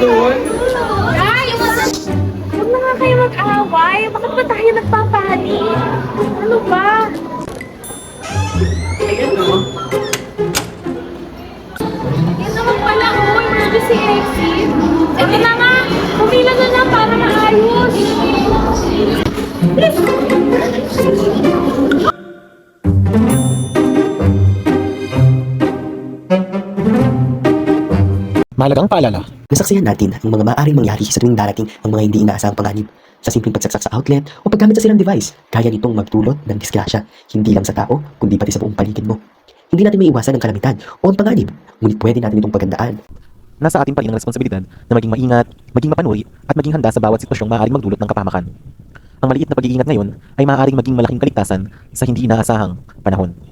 Ay! Huwag na nga kayo mag-away. Bakit ba tayo nagpapahali? Ano ba? Ayan o. Yan naman pala, oh. Emergency exit. Ito na nga. Pumila na lang para maayos. Mahalagang paalala. Nasaksihan natin ang mga maaaring mangyari sa tuwing darating ang mga hindi inaasahang panganib. Sa simpleng pagsaksak sa outlet o paggamit sa sirang device, kaya nitong magdulot ng disgrasya, hindi lang sa tao, kundi pati sa buong paligid mo. Hindi natin maiiwasan ang kalamitan o ang panganib, ngunit pwede natin itong pagandaan. Nasa atin pa rin ang responsibilidad na maging maingat, maging mapanuri, at maging handa sa bawat sitwasyong maaaring magdulot ng kapahamakan. Ang maliit na pag-iingat ngayon ay maaaring maging malaking kaligtasan sa hindi inaasahang panahon.